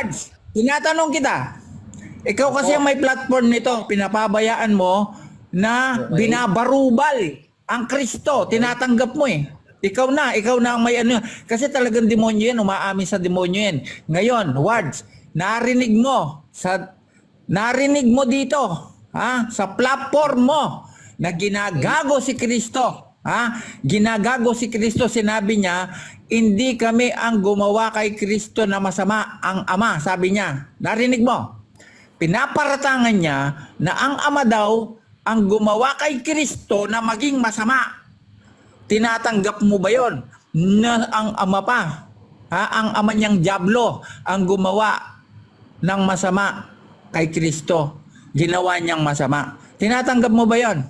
Wards, tinatanong kita. Ikaw kasi ang may platform nito, pinapabayaan mo na binabarubal ang Kristo. Tinatanggap mo eh. Ikaw na ang may ano. Kasi talagang demonyo yan, umaamin sa demonyo yan. Ngayon, Wards, narinig mo dito, sa platform mo na ginagago si Kristo. Ginagago si Kristo, sinabi niya, hindi kami ang gumawa kay Kristo na masama, ang Ama, sabi niya. Narinig mo? Pinaparatangan niya na ang Ama daw ang gumawa kay Kristo na maging masama. Tinatanggap mo ba yon? Na ang Ama pa, ang Ama niyang Diablo ang gumawa ng masama kay Kristo. Ginawa niyang masama. Tinatanggap mo ba yon?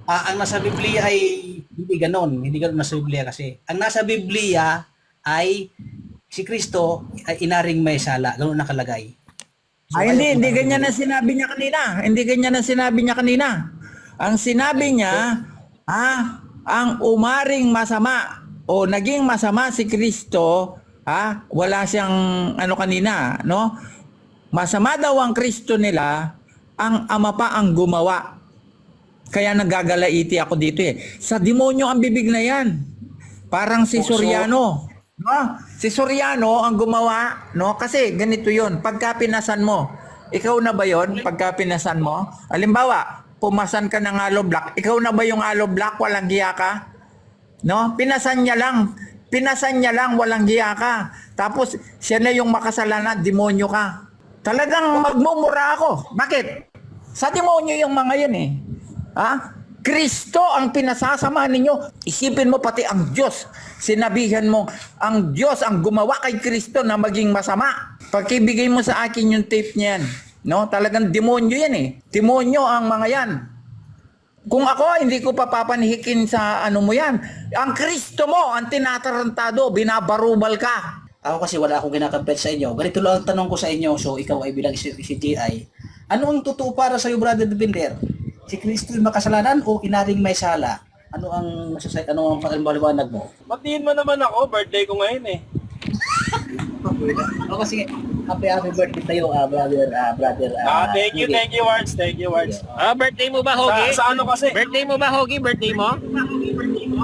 Ang nasa Biblia ay hindi ganon. Hindi ganon nasa Biblia kasi. Ang nasa Biblia ay si Kristo ay inaring may sala. Ganon nakalagay. So, Hindi ganyan na sinabi niya kanina. Hindi ganyan na sinabi niya kanina. Ang sinabi niya, ang umaring masama o naging masama si Kristo, wala siyang ano kanina, no? Masama daw ang Kristo nila, ang Ama pa ang gumawa. Kaya nagagalaiti ako dito eh. Sa demonyo ang bibig na yan. Parang si Soriano. No? Si Soriano ang gumawa, no? Kasi ganito 'yon. Pagka pinasan mo, ikaw na ba 'yon? Pagka pinasan mo, halimbawa, pumasan ka ng aloe black, ikaw na ba yung aloe black, walang giya ka? No? Pinasan niya lang, walang giya ka. Tapos siya na yung makasalanan, demonyo ka. Talagang magmumura ako. Bakit? Sa demonyo yung mga 'yan eh. Kristo ang pinasasama ninyo. Isipin mo pati ang Diyos. Sinabihan mo, ang Diyos ang gumawa kay Kristo na maging masama. Pagkibigay mo sa akin yung tape niyan. No? Talagang demonyo yan eh. Demonyo ang mga yan. Kung ako, hindi ko papapanihikin sa ano mo yan. Ang Kristo mo, ang tinatarantado, binabarubal ka. Ako kasi wala akong kinakampet sa inyo. Ganito lang ang tanong ko sa inyo. So ikaw ay bilang si GI. Ano ang totoo para sa iyo, Brother Depinder? Si Kristo ay makasalanan o inaring may sala? Ano ang paliwanag mo? Batiin mo naman ako, birthday ko ngayon eh. Ako sige. Happy birthday tayo, brother. Thank you, Wards. Thank you, Wards. Birthday mo ba, Hogi? Sa ano kasi? Birthday mo ba, Hogi? Birthday mo?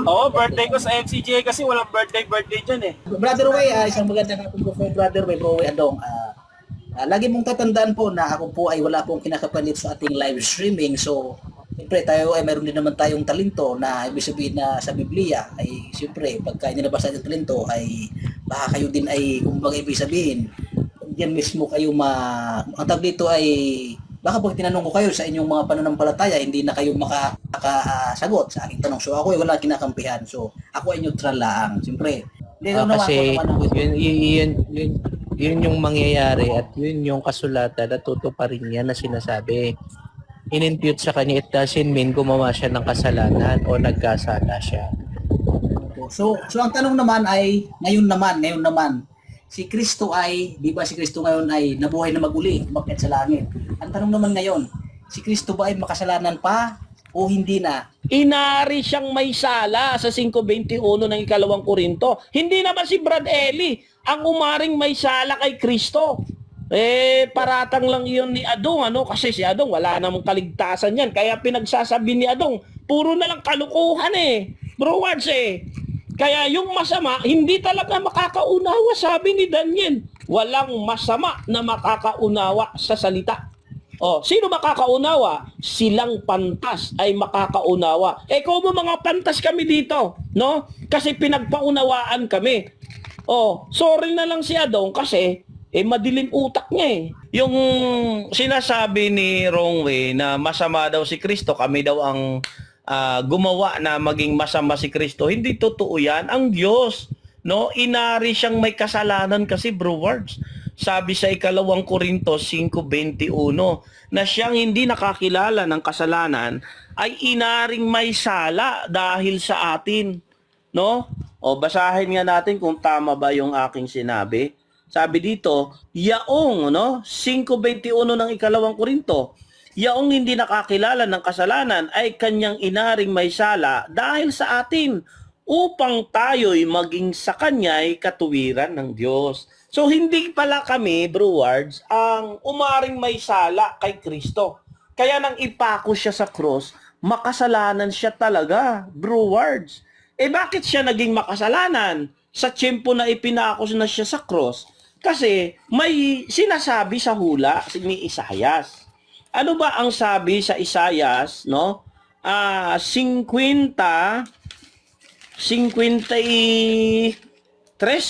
Oo, birthday ko sa MCGA kasi walang birthday dyan eh. Brother Way, isang magandang hapon po kay Brother Way, Bro Way Adong. Lagi mong tatandaan po na ako po ay wala pong kinakapalit sa ating live streaming. So, siyempre tayo ay mayroon din naman tayong talento na ibig sabihin na sa Biblia ay siyempre pagka nilabas yung talento ay baka kayo din ay kumbaga ibig sabihin diyan mismo kayo ang tawag dito ay baka pag tinanong ko kayo sa inyong mga pananampalataya hindi na kayo makakasagot sa aking tanong. So ako ay wala kinakampihan. So ako ay neutral lang. Siyempre hindi kasi yun yung mangyayari at yun yung kasulatan na tutuparin niya na sinasabi. In-impute sa kanya, it doesn't mean gumawa siya ng kasalanan o nagkasala siya. So ang tanong naman ay, ngayon naman, si Kristo ay, di ba si Kristo ngayon ay nabuhay na maguli, umakyat sa langit. Ang tanong naman ngayon, si Kristo ba ay makasalanan pa o hindi na? Inari siyang may sala sa 5:21 ng 2 Korinto. Hindi naman si Brad Eli ang umaring may sala kay Kristo. Paratang lang yun ni Adong, kasi si Adong wala namang kaligtasan yan. Kaya pinagsasabi ni Adong, puro na lang kalukuhan Bro Wards Kaya yung masama, hindi talaga makakaunawa, sabi ni Daniel. Walang masama na makakaunawa sa salita. Sino makakaunawa? Silang pantas ay makakaunawa. Kung mga pantas kami dito, no? Kasi pinagpaunawaan kami. Sorry na lang si Adong kasi madilim utak niya Yung sinasabi ni Rongway na masama daw si Kristo, kami daw ang gumawa na maging masama si Kristo. Hindi totoo yan. Ang Diyos, no? Inari siyang may kasalanan kasi, Bro Wards. Sabi sa 2 Korinto 5:21 na siyang hindi nakakilala ng kasalanan ay inaring may sala dahil sa atin, no? Basahin nga natin kung tama ba yung aking sinabi. Sabi dito, yaong 5:21 ng 2 Korinto, yaong hindi nakakilala ng kasalanan ay kanyang inaring may sala dahil sa atin upang tayo'y maging sa Kanya'y katuwiran ng Diyos. So hindi pala kami, Brewards, ang umaring may sala kay Kristo. Kaya nang ipako siya sa cross, makasalanan siya talaga, Brewards. Bakit siya naging makasalanan? Sa tiyempo na ipinako na siya sa cross, kasi may sinasabi sa hula ni Isaias. Ano ba ang sabi sa Isaias, no? 53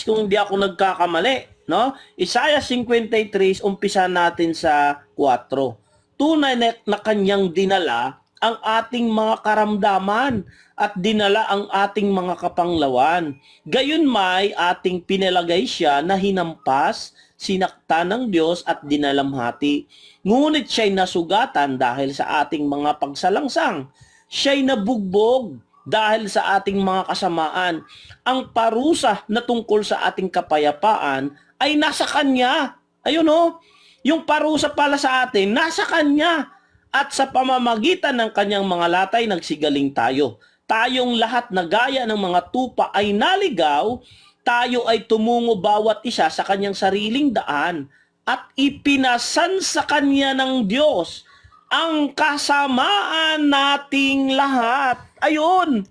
kung hindi ako nagkakamali, no? Isaiah 53, umpisa natin sa 4. Tunay na kanyang dinala ang ating mga karamdaman at dinala ang ating mga kapanglawan. Gayunmay ating pinalagay siya na hinampas, sinaktan ng Diyos at dinalamhati. Ngunit siya'y nasugatan dahil sa ating mga pagsalangsang. Siya'y nabugbog dahil sa ating mga kasamaan. Ang parusa na tungkol sa ating kapayapaan ay nasa Kanya. Ayun o, yung parusa pala sa atin, nasa Kanya. At sa pamamagitan ng Kanyang mga latay, nagsigaling tayo. Tayong lahat na gaya ng mga tupa ay naligaw, tayo ay tumungo bawat isa sa kanyang sariling daan at ipinasan sa Kanya ng Diyos ang kasamaan nating lahat. Ayun,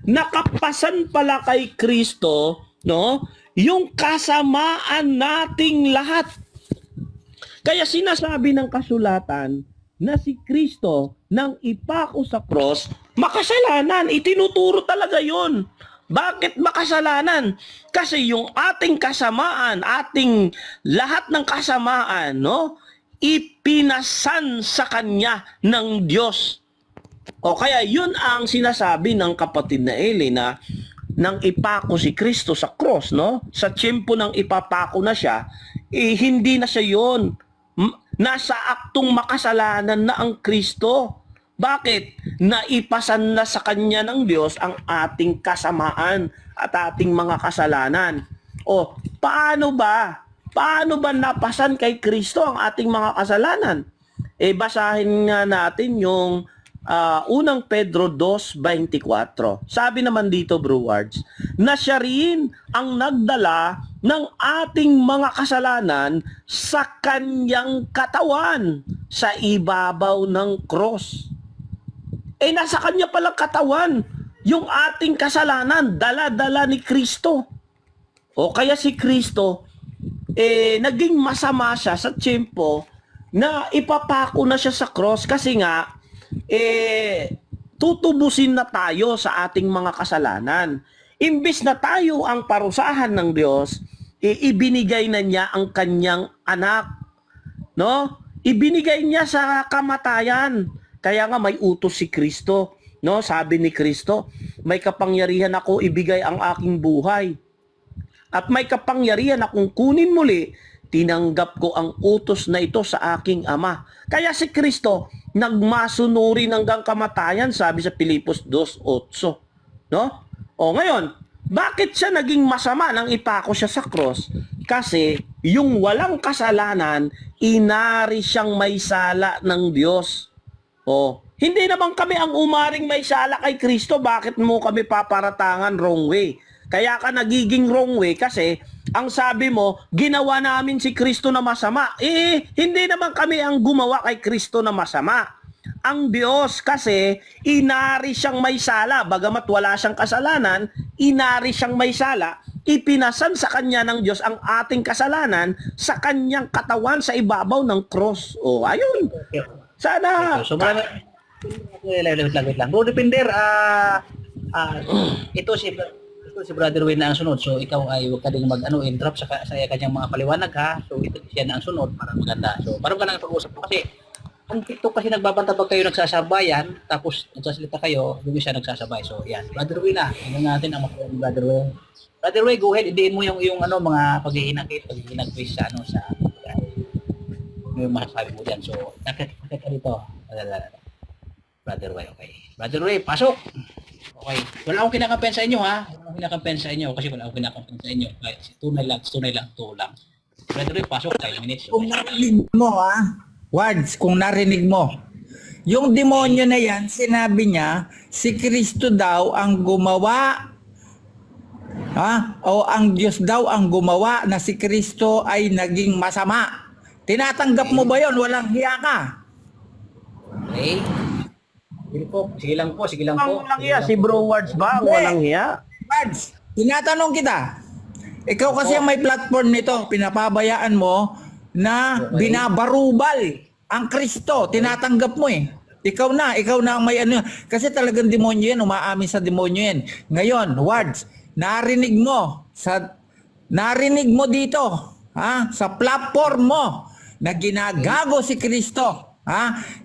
nakapasan pala kay Kristo, no? Yung kasamaan nating lahat. Kaya sinasabi ng kasulatan na si Kristo nang ipako sa cross, makasalanan. Itinuturo talaga yun. Bakit makasalanan? Kasi yung ating kasamaan, ating lahat ng kasamaan, no? Ipinasan sa Kanya ng Diyos. O kaya yun ang sinasabi ng kapatid na Eli na nang ipako si Kristo sa cross, no? Sa tiyempo nang ipapako na siya, hindi na siya yun. Nasa aktong makasalanan na ang Kristo. Bakit? Naipasan na sa Kanya ng Diyos ang ating kasamaan at ating mga kasalanan. O, paano ba? Paano ba napasan kay Kristo ang ating mga kasalanan? Basahin nga natin yung unang Pedro 2:24. Sabi naman dito, Brewards, na siya rin ang nagdala ng ating mga kasalanan sa Kanyang katawan sa ibabaw ng cross. Nasa Kanya palang katawan yung ating kasalanan, dala-dala ni Kristo. O kaya si Kristo, naging masama siya sa tiyempo na ipapako na siya sa cross kasi nga, tutubusin na tayo sa ating mga kasalanan. Imbis na tayo ang parusahan ng Diyos, ibinigay na niya ang Kanyang anak. No? Ibinigay niya sa kamatayan. Kaya nga may utos si Kristo. No? Sabi ni Kristo, may kapangyarihan ako ibigay ang aking buhay. At may kapangyarihan akong kunin muli, tinanggap ko ang utos na ito sa aking Ama. Kaya si Kristo, nagmasunuri hanggang kamatayan, sabi sa Pilipos 2:8. No? O ngayon, bakit siya naging masama nang ipako siya sa cross? Kasi yung walang kasalanan, inari siyang may sala ng Diyos. O, hindi naman kami ang umaring may sala kay Kristo, bakit mo kami paparatangan wrong way? Kaya ka nagiging wrong way kasi ang sabi mo, ginawa namin si Kristo na masama. Hindi naman kami ang gumawa kay Kristo na masama. Ang Diyos kasi inari siyang may sala, bagamat wala siyang kasalanan, inari siyang may sala, ipinasan sa Kanya ng Diyos ang ating kasalanan sa Kanyang katawan sa ibabaw ng cross. O, ayun. Sana. So, wait lang. Bro Depender, ito si Brother Wayne na ang sunod. So, ikaw ay huwag ka din interrupt sa kanyang mga paliwanag, ha? So, ito siya na ang sunod para maganda. So, para maganda pag-usap ko kasi ang TikTok kasi nagbabanta pag kayo nagsasabayan, tapos nagsasalita kayo, yung isa nagsasabay. So, yan. Brother Wayne na. Tingnan natin ang mga Brother Wayne. Brother Wayne, go ahead. Idiin mo yung mga paghihinag-quiz sa yung masasabi mo dyan. So, nakikita ka dito. Brother Wayne, okay. Brother Wayne, pasok! Okay. Wala akong kinakampen sa inyo, ha? Wala akong kinakampen sa inyo kasi wala akong kinakampen sa inyo. Kahit tunay lang. Brother Wayne, pasok. 5 minutes. Kung narinig mo, Wards, kung narinig mo, yung demonyo na yan, sinabi niya, si Kristo daw ang gumawa O ang Diyos daw ang gumawa na si Kristo ay naging masama. Tinatanggap mo ba yon? Walang hiya ka. Okay. Sige po, sige lang po, sige lang Ang po. walang hiya, si Bro Wards ba? Ang walang hiya? Bards, tinatanong kita. Ikaw kasi ang may platform nito, pinapabayaan mo na binabarubal ang Kristo. Tinatanggap mo eh. Ikaw na ang may ano. Kasi talagang demonyo yan, umaamin sa demonyo yan. Ngayon, Wards, narinig mo dito, sa platform mo na ginagago si Kristo.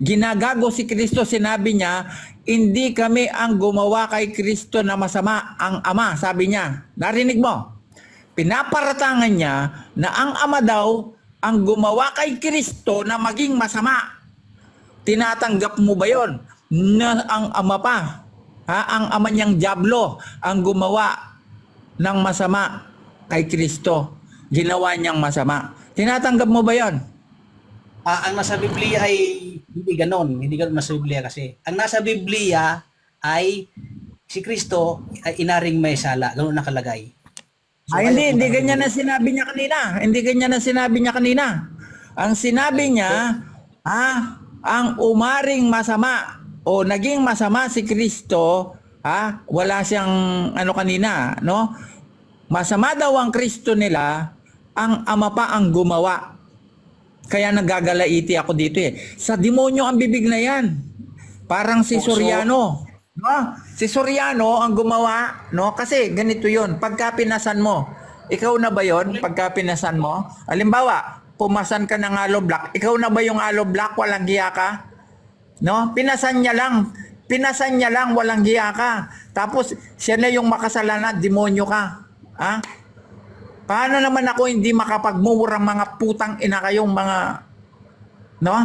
Ginagago si Kristo, sinabi niya, hindi kami ang gumawa kay Kristo na masama, ang Ama, sabi niya. Narinig mo? Pinaparatangan niya na ang Ama daw ang gumawa kay Kristo na maging masama. Tinatanggap mo ba yon? Na ang Ama pa, ang Ama niyang Diablo ang gumawa ng masama kay Kristo. Ginawa niyang masama. Tinatanggap mo ba yon? Ang nasa Biblia ay hindi ganon nasa Biblia kasi. Ang nasa Biblia ay si Kristo ay inaring may sala, ganoon nakalagay. So, Hindi ganyan na sinabi niya kanina. Hindi ganyan na sinabi niya kanina. Ang sinabi niya, ang umaring masama o naging masama si Kristo, wala siyang ano kanina, no? Masama daw ang Kristo nila, ang Ama pa ang gumawa. Kaya nagagalaiti ako dito eh. Sa demonyo ang bibig na yan. Parang si Soriano. No? Si Soriano ang gumawa, no? Kasi ganito 'yon. Pagka pinasan mo, ikaw na ba 'yon? Pagka pinasan mo, halimbawa, pumasan ka ng aloe black, ikaw na ba yung aloe black, walang giya ka? No? Pinasan niya lang, walang giya ka. Tapos siya na yung makasalanan, demonyo ka. Paano naman ako hindi makapagmumurang mga putang ina kayong mga, no?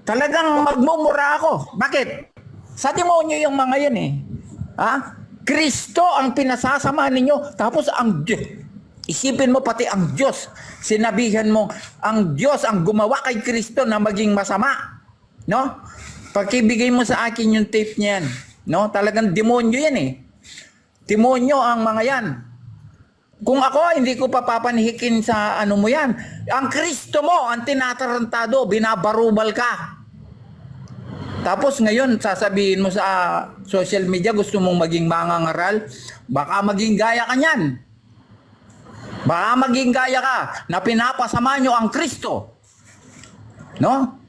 Talagang magmumura ako. Bakit? Sa demonyo yung mga yan eh. Kristo ang pinasasama ninyo. Tapos ang Diyos. Isipin mo pati ang Diyos. Sinabihan mo, ang Diyos ang gumawa kay Kristo na maging masama. No? Pagkibigay mo sa akin yung tape niyan. No? Talagang demonyo yan eh. Demonyo ang mga yan. Kung ako, hindi ko papapanihikin sa ano mo yan. Ang Kristo mo, ang tinatarantado, binabarubal ka. Tapos ngayon, sasabihin mo sa social media, gusto mong maging mangangaral, baka maging gaya ka niyan. Baka maging gaya ka na pinapasama nyo ang Kristo. No?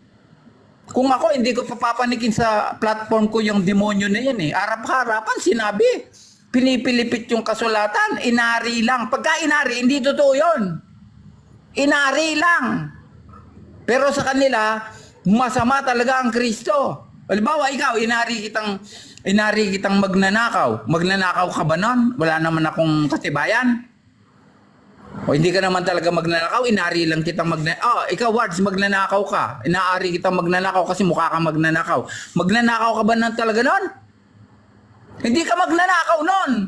Kung ako, hindi ko papapanikin sa platform ko yung demonyo na yan eh. Harap-harapan, sinabi. Pinipilipit yung kasulatan, inari lang. Pagka inari, hindi totoo yun. Inari lang. Pero sa kanila, masama talaga ang Kristo. Halimbawa, ikaw, inari kitang magnanakaw. Magnanakaw ka ba nun? Wala naman akong katibayan. O hindi ka naman talaga magnanakaw, inari lang kitang magnanakaw. Ikaw, Wards, magnanakaw ka. Inaari kitang magnanakaw kasi mukha kang magnanakaw. Magnanakaw ka ba nun talaga nun? Hindi ka magnanakaw nun.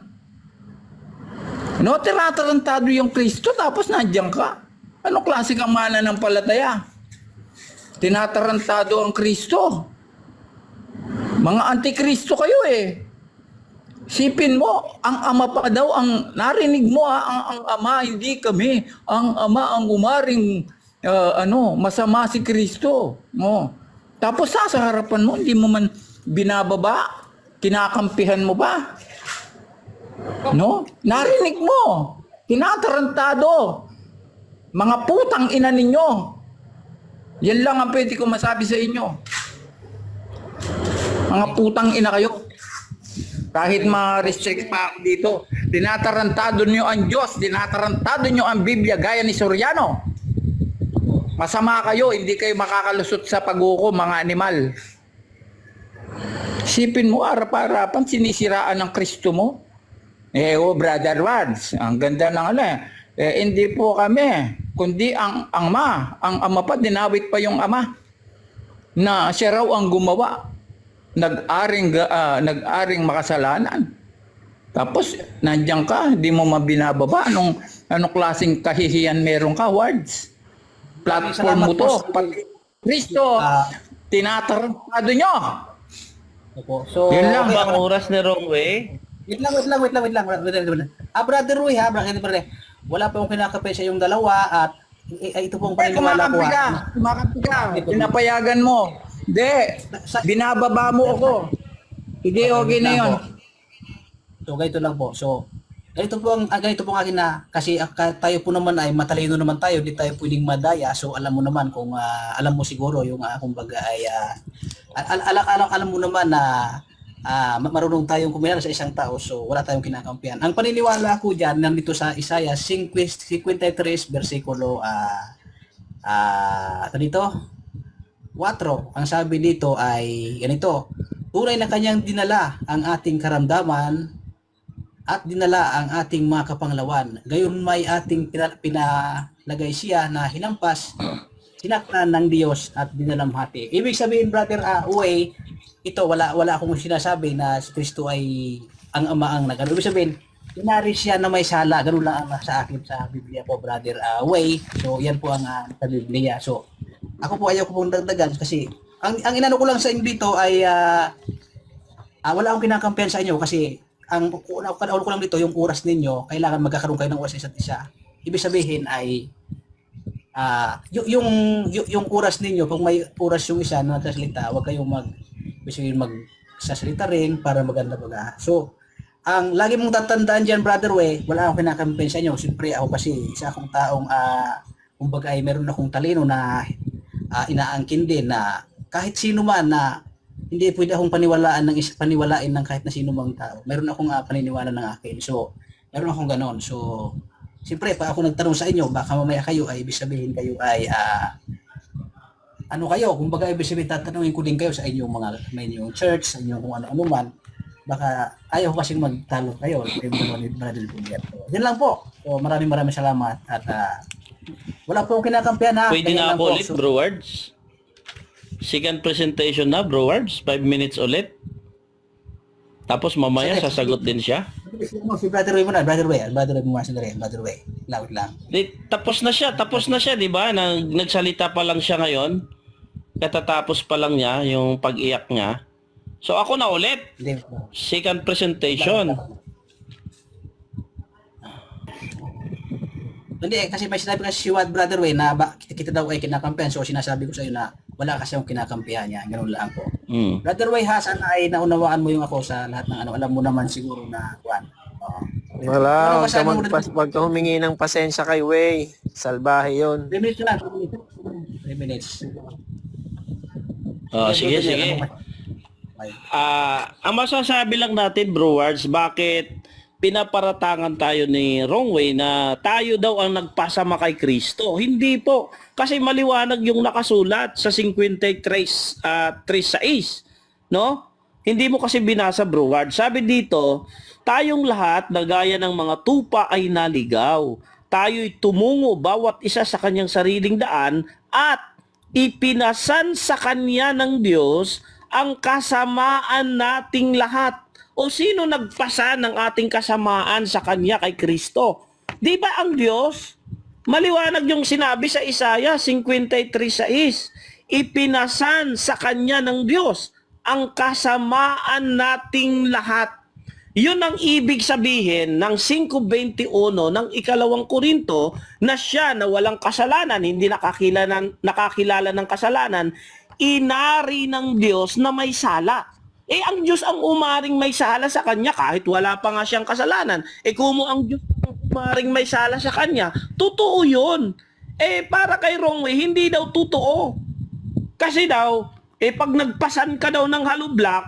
No, tinatarantado yung Kristo tapos nandiyan ka. Ano klase kang mananampalataya? Tinatarantado ang Kristo. Mga antikristo kayo eh. Sipin mo, ang Ama pa daw, ang narinig mo ang Ama, hindi kami. Ang Ama ang umaring masama si Kristo. No. Tapos sa harapan mo, hindi mo man binababa. Kinakampihan mo ba? No? Narinig mo. Tinatarantado. Mga putang ina ninyo. Yan lang ang pwede ko masabi sa inyo. Mga putang ina kayo. Kahit ma-restrict pa ako dito. Tinatarantado nyo ang Diyos. Tinatarantado nyo ang Biblia gaya ni Soriano. Masama kayo. Hindi kayo makakalusot sa pag-uko, mga animal. Sipin mo, harap-harapan, sinisiraan ng Kristo mo. Brother Wards, ang ganda ng hindi po kami, kundi ang Ama pa, dinawit pa yung Ama. Na siya raw ang gumawa. Nag-aring makasalanan. Tapos, nandiyan ka, hindi mo mabinababa. Anong klaseng kahihiyan meron ka, Wards? Platform mo to. Kristo, tinatarantado nyo. Opo. So, Yun lang bang oras ni Wrong Way? Wait lang. Brother Roy ha, brother. Wala pa akong kinakape sa yung dalawa at ito pong paniniwala ko. Kumakapi ka. Pinapayagan mo. Hindi. Binababa mo ako. Hindi, okay na yun. So ganito lang po. So ganito po ang akin na kasi tayo po naman ay matalino naman tayo, hindi tayo pwedeng madaya. So alam mo naman kung alam mo siguro yung kumbaga ay alam mo naman na marunong tayong kumilos sa isang tao, so wala tayong kinakampihan. Ang paniniwala ko diyan nandito sa Isaiah 53 versikulo dito 4. Ang sabi dito ay ganito: tunay na kanyang dinala ang ating karamdaman at dinala ang ating mga kapanglawan. Gayon may ating pinalagay siya na hinampas, sinaktan ng Diyos at dinalamhati. Ibig sabihin, brother Uwe, ito wala akong sinasabi na si Kristo ay ang ama ang nagano. Ibig sabihin, inari siya na may sala. Ganun lang ang sa akin sa Biblia po, brother Way. So yan po ang sa Biblia. So ako po ayaw ko pong dagdagan kasi ang inano ko lang sa inyo dito ay wala akong kinakampihan sa inyo kasi ang una ko lang dito yung oras ninyo, kailangan magkakaroon kayo ng oras sa isa't isa. Ibig sabihin ay yung oras ninyo, kung may oras yung isa na nagsasalita, huwag kayong magsasalita rin para maganda baga. So, ang lagi mong tatandaan dyan, brother Way, wala akong kinakampihan sa inyo. Siyempre ako kasi isa akong taong kumbaga ay meron akong talino na inaangkin din na kahit sino man na hindi pwede akong paniwalain ng kahit na sino mang tao. Meron akong paniniwala ng akin. So, meron akong ganon. So, siyempre, pa ako nagtanong sa inyo, baka mamaya kayo ay ibig sabihin kayo ay ano kayo, kumbaga ibig sabihin tatanungin ko din kayo sa inyong inyong church, sa inyong kung ano-ano man. Baka ayaw ko kasing magtalo kayo. Yan lang po. So, maraming salamat at wala po akong kinakampihan ha. Pwede na ako ulit, So, Bro Wards. Second presentation na, Bro Wards. 5 minutes ulit. Tapos mamaya sasagot din siya. si Brother Way muna, Brother Way muna sandali, Brother Way. Lawit lang. Tapos na siya, di ba? Nagsalita pa lang siya ngayon. Katatapos pa lang niya, yung pag-iyak niya. So ako na ulit. Hindi. Second presentation. Hindi kasi may sinabi kasi si Watt, Brother Way na kita daw ay kinakampihan. So sinasabi ko sa iyo na wala kasi yung kinakampihan niya. Ganun lang po. Brother Way ha, sana ay naunawaan mo yung ako sa lahat ng alam mo naman siguro na Juan. Wala, wag ka humingi ng pasensya kay Way. Salbahe yun. 3 minutes lang. 3 minutes. Sige. Ang masasabi lang natin, Bro Wards, bakit pinaparatangan tayo ni Wrongway na tayo daw ang nagpasama kay Kristo? Hindi po. Kasi maliwanag yung nakasulat sa 53:3, no? Hindi mo kasi binasa, Bro Wards. Sabi dito, tayong lahat na gaya ng mga tupa ay naligaw. Tayo'y tumungo bawat isa sa kanyang sariling daan at ipinasan sa kanya ng Diyos ang kasamaan nating lahat. O sino nagpasa ng ating kasamaan sa kanya kay Kristo? Di ba ang Diyos? Maliwanag yung sinabi sa Isaiah 53:6. Ipinasan sa kanya ng Diyos ang kasamaan nating lahat. Yun ang ibig sabihin ng 5:21 ng 2 Korinto na siya na walang kasalanan, hindi nakakilala ng kasalanan, inari ng Diyos na may sala. Ang Diyos ang umaring may sala sa kanya kahit wala pa nga siyang kasalanan. Kung ang Diyos ang umaring may sala sa kanya, totoo yun. Para kay Wrongway, hindi daw totoo. Kasi daw, pag nagpasan ka daw ng hollow block,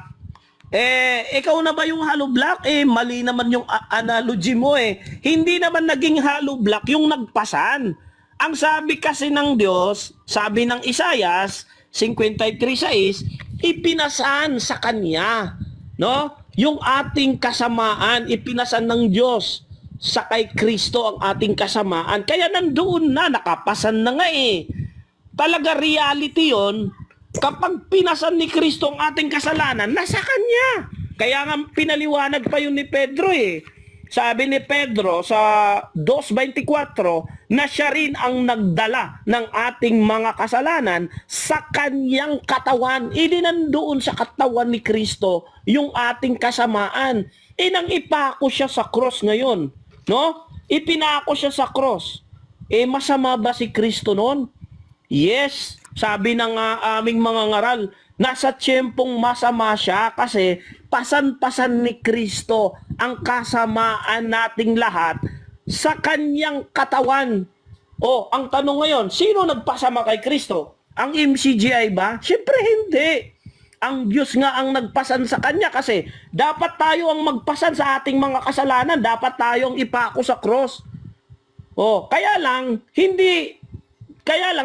ikaw na ba yung hollow block? Mali naman yung analogy mo Hindi naman naging hollow block yung nagpasan. Ang sabi kasi ng Diyos, sabi ng Isaiah 53:6, ipinasan sa kanya, no? Yung ating kasamaan, ipinasan ng Diyos sa kay Kristo ang ating kasamaan. Kaya nandoon na, nakapasan na nga Talaga reality yon. Kapag pinasan ni Kristo ang ating kasalanan, nasa kanya. Kaya nga pinaliwanag pa yun ni Pedro Sabi ni Pedro sa 2:24 na siya rin ang nagdala ng ating mga kasalanan sa kanyang katawan. Nandoon sa katawan ni Kristo yung ating kasamaan. Nang ipako siya sa cross ngayon, no? Ipinako siya sa cross. Masama ba si Kristo noon? Yes, sabi ng aming mga ngaral, nasa tiyempong masama siya kasi pasan-pasan ni Kristo ang kasamaan nating lahat sa kanyang katawan. Ang tanong ngayon, sino nagpasama kay Kristo? Ang MCGI ba? Siyempre hindi. Ang Diyos nga ang nagpasan sa kanya kasi dapat tayo ang magpasan sa ating mga kasalanan. Dapat tayo ang ipako sa cross. Kaya lang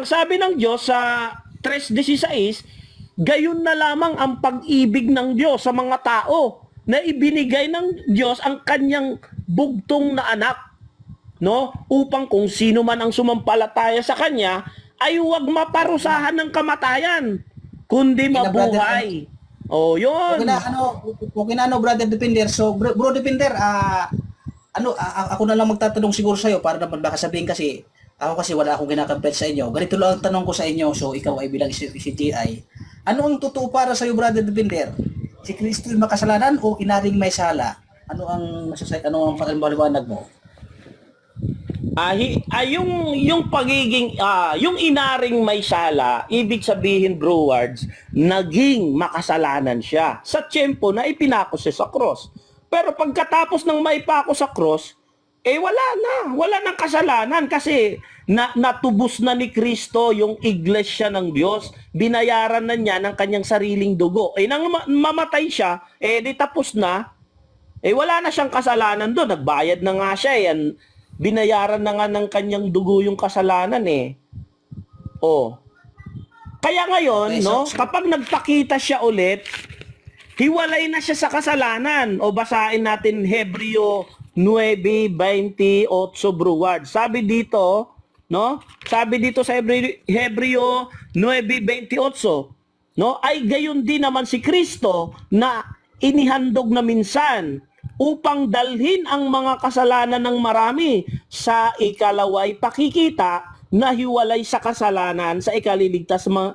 sabi ng Diyos sa 3:16, gayon na lamang ang pag-ibig ng Diyos sa mga tao na ibinigay ng Diyos ang kanyang bugtong na anak, no? Upang kung sino man ang sumampalataya sa kanya ay huwag maparusahan ng kamatayan, kundi mabuhay. Yun. Okay na, Brother Depender. So, Bro Depender, ako na lang magtatanong siguro sa'yo para naman baka sabihin kasi, ako kasi wala akong kinakampel sa inyo. Ganito lang ang tanong ko sa inyo, so ikaw ay bilang CGI. Ano ang totoo para sa'yo, Brother Depender? Si Kristo yung makasalanan o inaring may sala? Ano ang paliwanag mo? Yung pagiging yung inaring may sala, ibig sabihin, Brewards, naging makasalanan siya sa tiyempo na ipinako siya sa cross. Pero pagkatapos ng maipako sa cross, wala nang kasalanan kasi natubos na ni Kristo yung iglesia ng Diyos. Binayaran na niya ng kanyang sariling dugo. Nang mamatay siya, di tapos na. Wala na siyang kasalanan doon. Nagbayad na nga siya. Binayaran na nga ng kanyang dugo yung kasalanan Kaya ngayon, kapag nagpakita siya ulit, hiwalay na siya sa kasalanan. Basahin natin Hebreo 9:28, Brewards. Sabi dito sa Hebreo 9:28, ay gayon din naman si Kristo na inihandog na minsan upang dalhin ang mga kasalanan ng marami, sa ikalaway pakikita na hiwalay sa kasalanan, sa ikaliligtas ng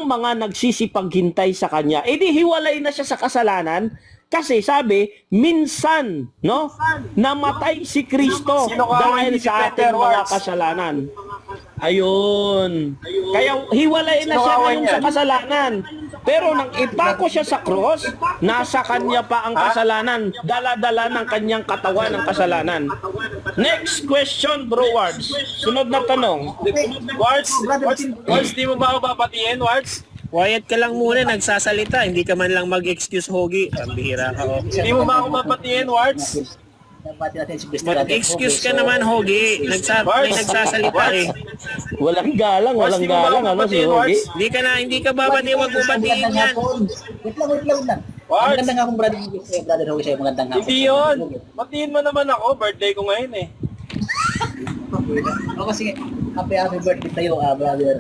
mga nagsisipaghintay sa kanya. Di hiwalay na siya sa kasalanan kasi sabi, minsan, namatay si Kristo dahil sa ating mga kasalanan. Ayun. Kaya hiwalay na siya ngayon sa kasalanan. Pero nang ipako siya sa cross, nasa kanya pa ang kasalanan. Dala-dala ng kanyang katawan ng kasalanan. Next question, Brewards. Sunod na tanong. Wards, di mo ba ako babatiin, Wards? Quiet ka lang muna, nagsasalita. Hindi ka man lang mag-excuse, Hogi. Pambihira ka, Di mo ba ako babatiin, Wards? Mag-excuse ka naman, Hogi. May nagsasalita eh. Walang galang si Hogi. Hindi ka babati, wag ubatiin yan. Wait lang. Magandang hapon, Brother Hogi, sa'yo. Magandang hapon. Hindi yun. Batiin mo naman ako. Birthday ko ngayon Sige. Happy birthday tayo, brother.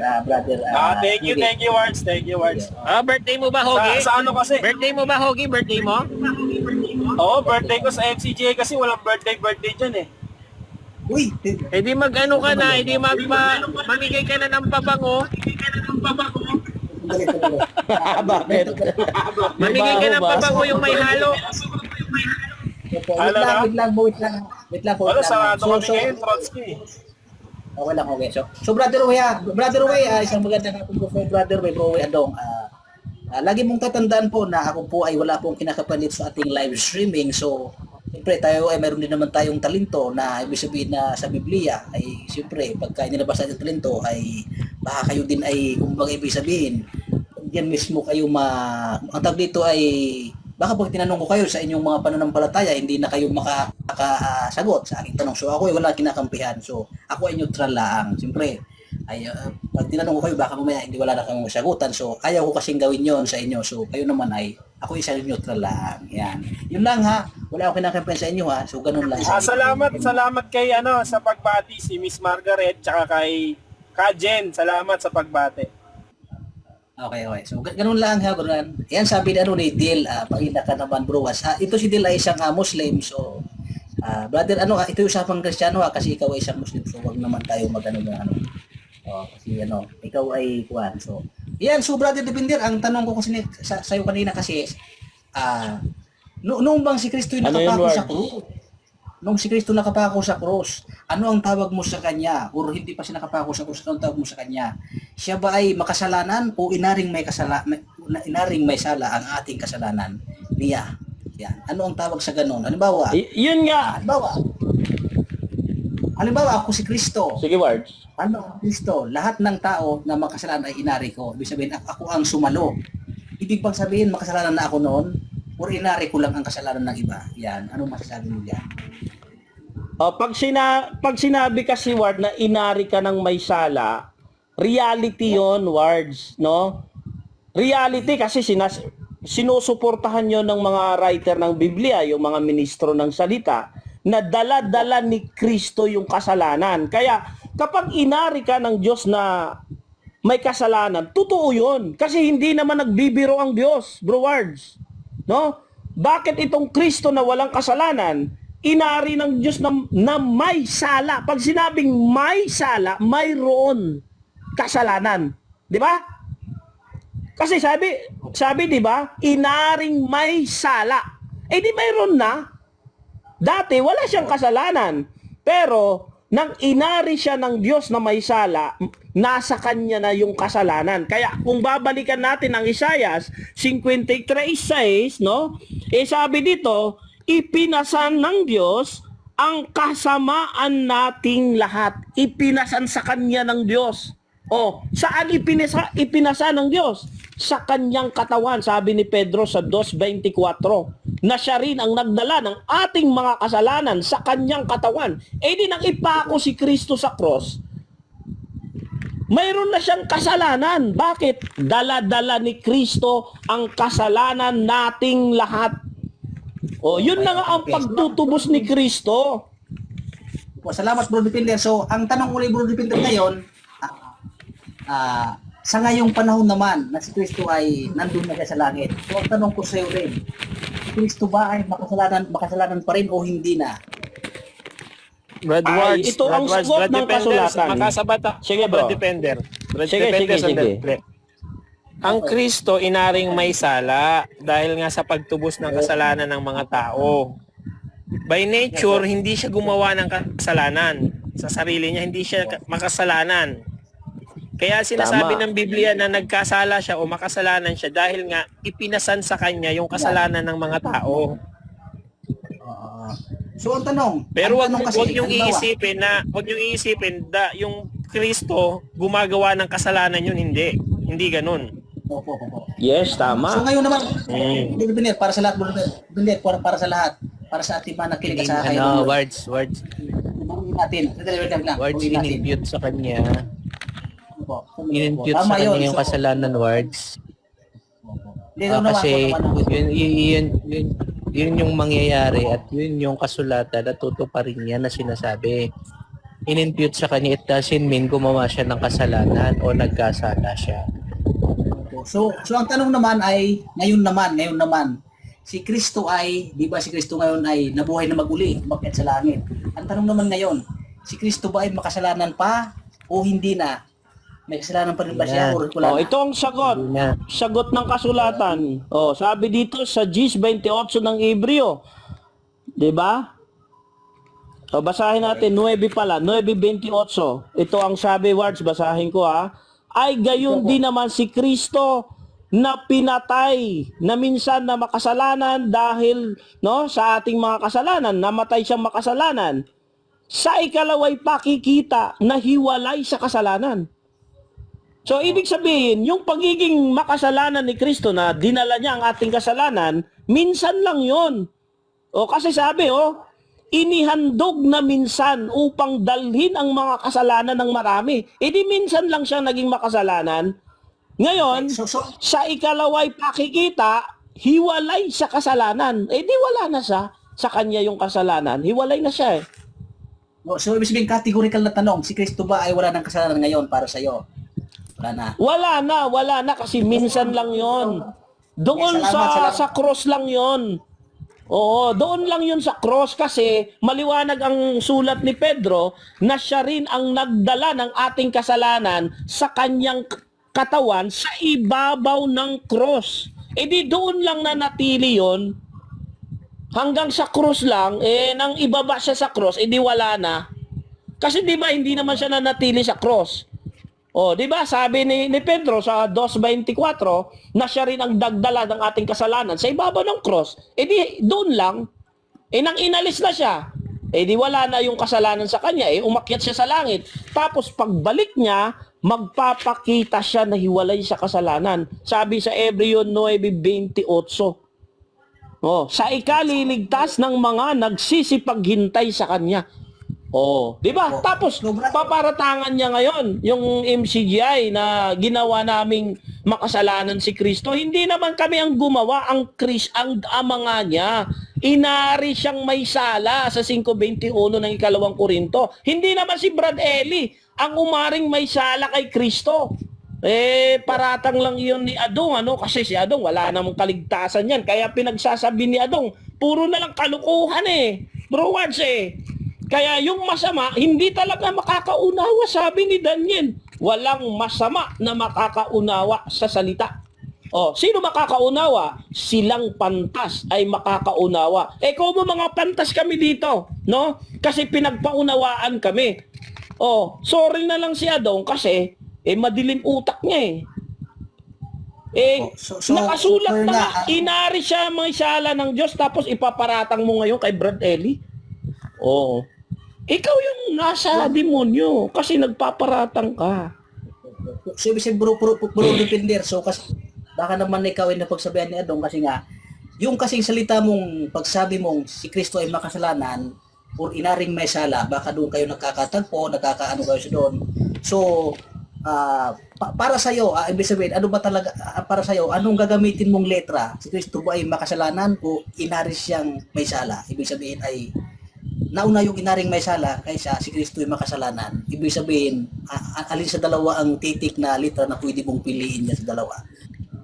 Thank you, Wards. Birthday mo ba, Hogi? Sa ano kasi? Birthday mo ba, Hogi? Birthday mo? Oo, birthday ko sa MCGA kasi walang birthday dyan Uy! Di mag-ano ka na, mamigay ka na ng pabango. Bakit? Mamigay ka ng pabango yung may halo. Wait lang po. Wala, sarado kami ngayon, Trotsky. Okay lang, okay. So Brother Way, isang magandang hapon po kay Brother Way, Bro Way Adong. Lagi mong tatandaan po na ako po ay wala pong kinakapalit sa ating live streaming. So, siyempre tayo ay mayroon din naman tayong talento na ibig sabihin na sa Biblia ay siyempre pagka nilabas natin talento ay baka kayo din ay kumbaga ibig sabihin diyan mismo kayo ang tag dito ay baka pag tinanong ko kayo sa inyong mga pananampalataya, hindi na kayo makakasagot sa aking tanong. So ako ay wala kinakampihan. So ako ay neutral lang. Siyempre, pag tinanong ko kayo, baka mamaya hindi wala na kayong sagutan. So ayaw ko kasing gawin yon sa inyo. So kayo naman ay, ako isang neutral lang. Yan. Yun lang ha. Wala akong kinakampihan sa inyo ha. So ganun lang. Salamat kay sa pagbati si Miss Margaret tsaka kay Kajen. Salamat sa pagbati. Okay. So, ganun lang ha, ganun. Yan sabi ni Dil, pangina ka naman, bro. Ito si Dil ay isang Muslim. So, brother, ito yung usapang Kristiyano ha, kasi ikaw ay isang Muslim. So, wag naman tayo kasi ikaw ay kuwan. So, yan. So, brother Depender, ang tanong ko kasi sa'yo kanina kasi, Noong bang si Kristo Ano yun, nakapako Lord? sa krus? Noong si Kristo nakapako sa krus, ano ang tawag mo sa kanya? O hindi pa siya nakapako sa krus, ano ang tawag mo sa kanya? Siya ba ay makasalanan o inaring may sala ang ating kasalanan niya? Yan. Ano ang tawag sa ganon? Halimbawa, Yun nga. halimbawa ako si Kristo. Sige, Wards. Ano ang Kristo? Lahat ng tao na makasalanan ay inari ko. Ibig sabihin, ako ang sumalo. Ibig bang sabihin, makasalanan na ako noon? O inari ko lang ang kasalanan ng iba? Yan. Ano masasabi mo yan? Pag sinabi kasi, Ward, na inari ka ng may sala, reality yon, Wards, no? Reality kasi sinusuportahan yon ng mga writer ng Biblia, yung mga ministro ng salita, na dala-dala ni Kristo yung kasalanan. Kaya kapag inari ka ng Diyos na may kasalanan, totoo yun. Kasi hindi naman nagbibiro ang Diyos, bro Wards. No? Bakit itong Kristo na walang kasalanan, inari ng Diyos na may sala? Pag sinabing may sala, mayroon kasalanan. Di ba? Kasi sabi di ba, inaring may sala. Eh di mayroon na. Dati wala siyang kasalanan. Pero nang inari siya ng Diyos na may sala, nasa kanya na yung kasalanan. Kaya kung babalikan natin ang Isaias 53:6, no? Eh sabi dito, ipinasan ng Diyos ang kasamaan nating lahat. Ipinasan sa kanya ng Diyos. O, saan ipinasa ng Diyos? Sa kanyang katawan, sabi ni Pedro sa 2:24, na siya rin ang nagdala ng ating mga kasalanan sa kanyang katawan. Eh di nang ipako si Kristo sa cross, mayroon na siyang kasalanan. Bakit? Dala-dala ni Kristo ang kasalanan nating lahat. O, yun na nga ang pagtutubos ni Kristo. Po, salamat, Bro Dipender. So, ang tanong uli, Bro Dipender, ngayon, sa ngayong panahon naman na si Kristo ay nandun na siya sa langit. So, ang tanong ko sa iyo rin, si Kristo ba ay makasalanan pa rin o hindi na? Brad Ay, Wards, ito ang sagot ng kasulatan. Makasabat ako, Sige, bro. Brad Depender. Brad Sige, Depender, sige. sandali. Ang Kristo inaring may sala dahil nga sa pagtubos ng kasalanan ng mga tao. By nature, hindi siya gumawa ng kasalanan. Sa sarili niya, hindi siya makasalanan. Kaya sinasabi Tama. ng Biblia na nagkasala siya o makasalanan siya dahil nga ipinasan sa kanya yung kasalanan ng mga tao. So, ang tanong, Pero ang tanong kasi, wag yung halimbawa, iisipin yung Kristo gumagawa ng kasalanan yun, hindi. Hindi ganun. Opo. Yes, So, tama. ngayon naman, Bro Dipender, para sa lahat, Bro Dipender, para sa lahat, para sa ating mga nakinig sa akin. Words, Baguhin natin. words in-impute sa kanya. Opo. In-impute Tama sa yun. kanya yung So, kasalanan, words. hindi daw naman Kasi ako yun yung mangyayari at yun yung kasulatan na tutuparin niya na sinasabi. In-impute sa kanya, it doesn't mean gumawa siya ng kasalanan o nagkasala siya. So ang tanong naman ay, ngayon naman, si Kristo ay, di ba si Kristo ngayon ay nabuhay na maguli, umakyat sa langit. Ang tanong naman ngayon, si Kristo ba ay makasalanan pa o hindi na? May kasalanan pa rin ba siya o wala Oh, na? ito ang sagot. Hindi na. Sagot ng kasulatan. Oh, sabi dito sa 10:28 ng Hebreo. 'Di ba? O basahin natin 9 pala, 9:28. Ito ang sabi, words, basahin ko ha. Ay gayon din naman si Kristo na pinatay na minsan na makasalanan dahil sa ating mga kasalanan, namatay siyang makasalanan. Sa ikalaway pakikita na hiwalay sa kasalanan. So, ibig sabihin, yung pagiging makasalanan ni Kristo na dinala niya ang ating kasalanan, minsan lang yon. O kasi sabi, inihandog na minsan upang dalhin ang mga kasalanan ng marami. E di minsan lang siya naging makasalanan. Ngayon, So, sa ikalaway pakikita, hiwalay sa kasalanan. E di wala na siya. Sa kanya yung kasalanan, hiwalay na siya eh. so ibig sabihin, categorical na tanong, si Kristo ba ay wala ng kasalanan ngayon para sa iyo? Wala na. Wala na kasi minsan lang yon. Doon Salamat. sa cross lang yon. Oo, doon lang yun sa cross kasi maliwanag ang sulat ni Pedro na siya rin ang nagdala ng ating kasalanan sa kanyang katawan sa ibabaw ng cross. E di doon lang nanatili yon hanggang sa krus lang, nang ibaba siya sa krus, di wala na. Kasi di ba hindi naman siya nanatili sa krus. Di ba sabi ni Pedro sa 2:24 na siya rin ang dagdala ng ating kasalanan sa ibabaw ng krus. Di doon lang, nang inalis na siya, di wala na yung kasalanan sa kanya, umakyat siya sa langit. Tapos pagbalik niya, magpapakita siya na hiwalay sa kasalanan. Sabi sa Hebreo 9:28. Sa ikaliligtas ng mga nagsisipaghintay sa kanya. Di ba? Tapos paparatangan niya ngayon yung MCGI na ginawa naming makasalanan si Kristo. Hindi naman kami ang gumawa, ang ama nga niya. Inari siyang may sala sa 5:21 ng 2 Korinto. Hindi naman si Brad Eli ang umaring may sala kay Kristo. Paratang lang yun ni Adong, kasi si Adong wala namang kaligtasan yan. Kaya pinagsasabi ni Adong, puro na lang kalukuhan Bro Wards Kaya yung masama, hindi talaga makakaunawa, sabi ni Daniel. Walang masama na makakaunawa sa salita. Sino makakaunawa? Silang pantas ay makakaunawa. Kung mga pantas kami dito, no? Kasi pinagpaunawaan kami. Sorry na lang si Adong kasi madilim utak niya nakasulat na inari siya may sala ng Diyos tapos ipaparatang mo ngayon kay Brad Eli. Ikaw yung nasa demonyo kasi nagpaparatang ka. So, ibig sabihin, bro defender. So, kasi baka naman ikaw ay napagsabihan ni Adong kasi nga, yung kasing salita mong, pagsabi mong si Kristo ay makasalanan or inaring may sala, baka doon kayo nakakatagpo, nakakaano kayo sa doon. So, para sa'yo, ibig sabihin, ano ba talaga, para sa'yo, anong gagamitin mong letra? Si Kristo ba ay makasalanan o inari siyang may sala? Ibig sabihin ay, nauna yung inaring may sala kaysa si Kristo ay makasalanan. Ibig sabihin, alin sa dalawa ang titik na letra na pwede mong piliin niya sa dalawa?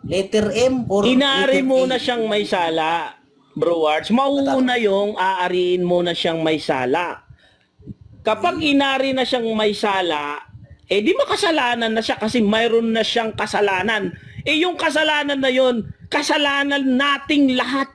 Letter M or inari letter mo A? na siyang may sala, Bro Wards. Mauuna yung aariin mo na siyang may sala. Kapag inari na siyang may sala, di makasalanan na siya kasi mayroon na siyang kasalanan. Yung kasalanan na yon, kasalanan nating lahat.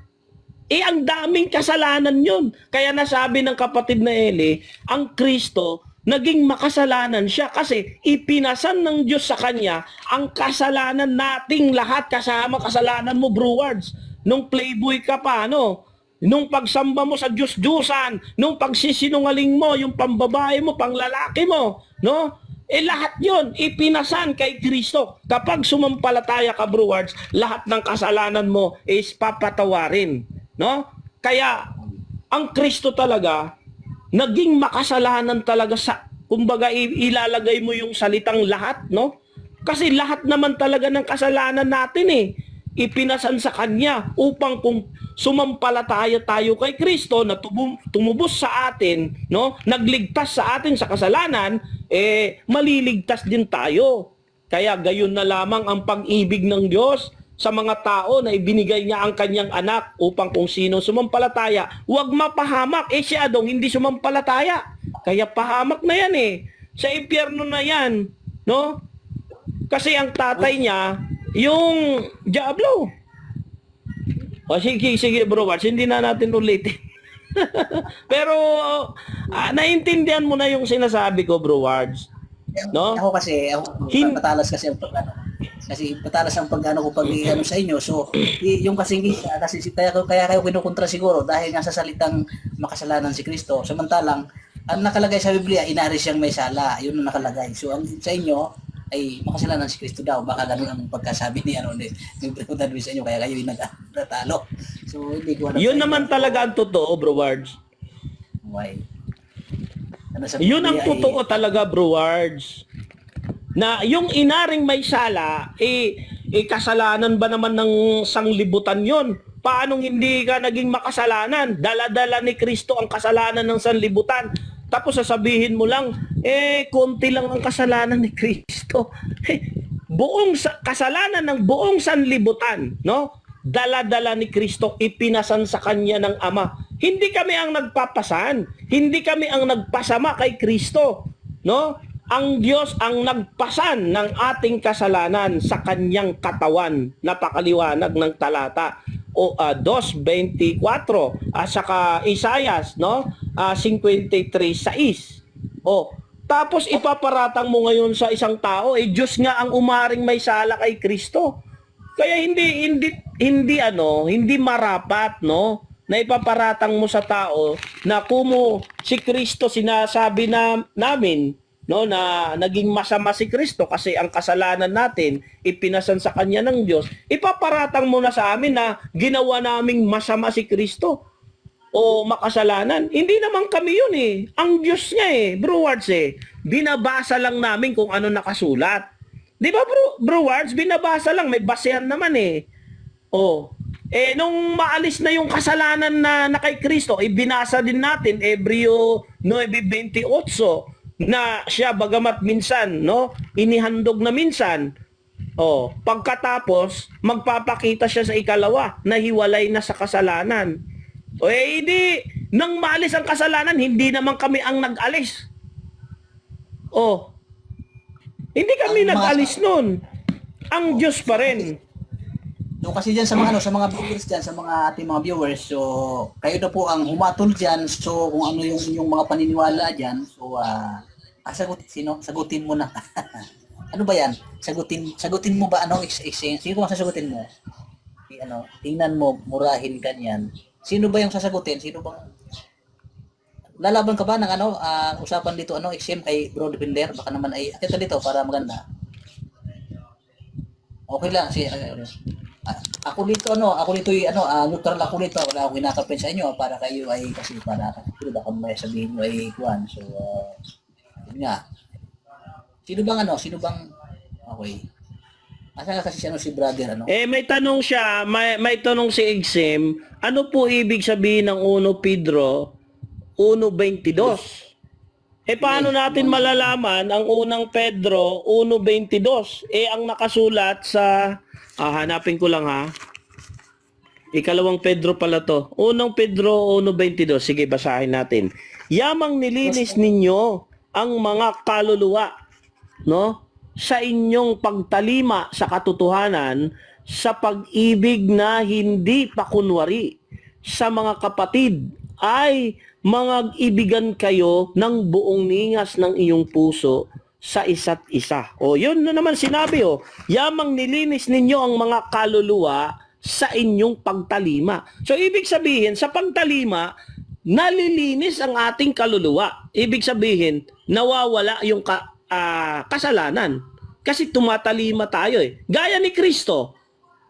Ang daming kasalanan yun. Kaya nasabi ng kapatid na Eli, ang Kristo, naging makasalanan siya kasi ipinasan ng Diyos sa kanya ang kasalanan nating lahat kasama kasalanan mo, Bro Wards. Nung playboy ka pa, nung pagsamba mo sa Diyos-Diyosan, nung pagsisinungaling mo, yung pambabae mo, panglalaki mo, lahat yun, ipinasan kay Kristo. Kapag sumampalataya ka, Bro Wards, lahat ng kasalanan mo is papatawarin. Kaya ang Kristo talaga naging makasalanan talaga sa kumbaga ilalagay mo yung salitang lahat, kasi lahat naman talaga ng kasalanan natin ipinasan sa kanya upang kung sumampalataya tayo kay Kristo na tumubos sa atin, nagligtas sa atin sa kasalanan, maliligtas din tayo. Kaya gayon na lamang ang pag-ibig ng Diyos sa mga tao na ibinigay niya ang kanyang anak upang kung sino sumampalataya, huwag mapahamak. Si Adong hindi sumampalataya. Kaya pahamak na yan Sa impyerno na yan. Kasi ang tatay niya, yung Diablo. Sige Bro Wards, hindi na natin ulitin. Pero naintindihan mo na yung sinasabi ko, Bro Wards. Ako kasi, matalas kasi ang matalas ang pag-ano ko pag-ano sa inyo. So, yung kasi kaya kayo kinukontra siguro dahil nga sa salitang makasalanan si Kristo. Samantalang, ang nakalagay sa Biblia, inari siyang may sala. Yun ang nakalagay. So, ang sa inyo ay makasalanan si Kristo daw. Baka ganun ang pagkasabi ni yung pregunta sa inyo, kaya kayo yung natalo. So, hindi ko alam. Yun naman talaga ang totoo, Bro Wards. Why? Yun ang totoo talaga, Bro Wards. Na yung inaring may sala, kasalanan ba naman ng sanglibutan yon? Paanong hindi ka naging makasalanan? Dala-dala ni Kristo ang kasalanan ng sanlibutan. Tapos sasabihin mo lang, konti lang ang kasalanan ni Kristo. Kasalanan ng buong sanlibutan, dala-dala ni Kristo, ipinasan sa kanya ng Ama. Hindi kami ang nagpapasan, hindi kami ang nagpasama kay Kristo, Ang Diyos ang nagpasan ng ating kasalanan sa kanyang katawan. Napakaliwanag ng talata. 2:24 at saka Isaias, no? 53:6. Oh, tapos ipaparatang mo ngayon sa isang tao, Diyos nga ang umaring may sala kay Kristo. Kaya hindi marapat, no, na ipaparatang mo sa tao na kumo si Kristo sinasabi namin, no, na naging masama si Kristo kasi ang kasalanan natin ipinasan sa kanya ng Diyos. Ipaparatang mo na sa amin na ginawa naming masama si Kristo o makasalanan. Hindi naman kami yun eh. Ang Diyos niya Bro Wards binabasa lang namin kung ano nakasulat. Di ba Bro Wards? Binabasa lang, may basehan naman nung maalis na yung kasalanan na kay Kristo, binasa din natin Hebreo 9:28 na siya bagamat minsan, no, inihandog na minsan, pagkatapos magpapakita siya sa ikalawa na hiwalay na sa kasalanan. Hindi, nang maalis ang kasalanan, hindi naman kami ang nag-alis. Hindi kami nag-alis nun. Ang Diyos pa rin. So kasi diyan sa mga viewers diyan, sa mga ating mga viewers, so kayo na po ang humatol diyan. So kung ano yung inyong mga paniniwala diyan, so sagutin mo na. Ano ba 'yan? Sagutin mo ba exchange? Sino ang sasagutin mo? Tingnan mo, murahin kanyan. Sino ba yung sasagutin? Sino bang lalaban ka ba ng usapan dito exchange kay Bro Defender? Baka naman ay akita dito para maganda. Okay lang ako dito neutral ako dito, wala akong kinakapin sa inyo para kayo ay kasi para baka may sabihin nyo ay kuan. So yun nga. Sino bang okay. Asa kasi si brother may tanong siya, may tanong si Exim, ano po ibig sabihin ng 1 Pedro 1:22? Paano natin malalaman ang unang Pedro 1:22? Ang nakasulat sa hanapin ko lang Ikalawang Pedro pala to. Unang Pedro 1:22. Sige, basahin natin. Yamang nilinis ninyo ang mga kaluluwa, no? Sa inyong pagtalima sa katotohanan, sa pag-ibig na hindi pakunwari sa mga kapatid, ay mag-ibigan kayo ng buong ningas ng iyong puso sa isa't isa. Yun na naman sinabi yamang nilinis ninyo ang mga kaluluwa sa inyong pagtalima. So ibig sabihin, sa pagtalima, nalilinis ang ating kaluluwa. Ibig sabihin, nawawala yung kasalanan. Kasi tumatalima tayo Gaya ni Kristo,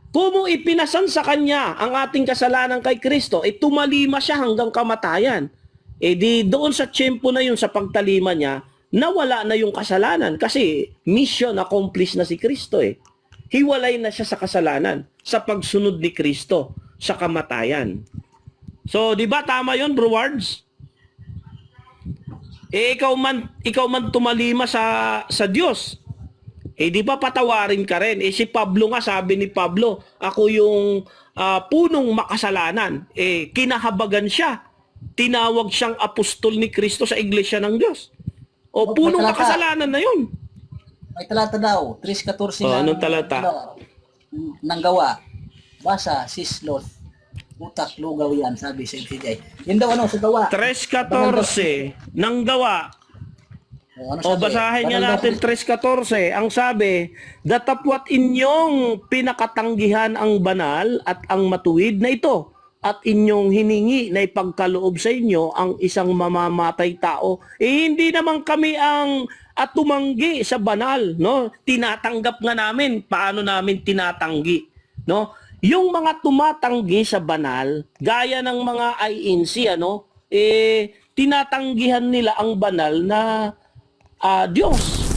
kung ipinasan sa kanya ang ating kasalanan kay Kristo, tumalima siya hanggang kamatayan. Di doon sa tiyempo na yun, sa pagtalima niya, nawala na yung kasalanan kasi mission accomplished na si Kristo Hiwalay na siya sa kasalanan sa pagsunod ni Kristo sa kamatayan. So, di ba tama yun, Bro Wards? Ikaw man tumalima sa Diyos. Di ba patawarin ka rin? Si Pablo nga, sabi ni Pablo, ako yung punong makasalanan. Kinahabagan siya. Tinawag siyang apostol ni Kristo sa iglesia ng Diyos. Punong makasalanan na yun. May talata daw, 3:14 anong talata? Nang gawa. Basa, sislos, utak, lugaw yan, sabi sa MCJ. Yun daw sa gawa. 3:14 nang gawa. Basahin nga natin 3:14. Ang sabi, datapwat inyong pinakatanggihan ang banal at ang matuwid na ito, at inyong hiningi na ipagkaloob sa inyo ang isang mamamatay tao. Hindi naman kami ang tumanggi sa banal, no? Tinatanggap nga namin. Paano namin tinatanggi, no? Yung mga tumatanggi sa banal, gaya ng mga INC, tinatanggihan nila ang banal na Diyos.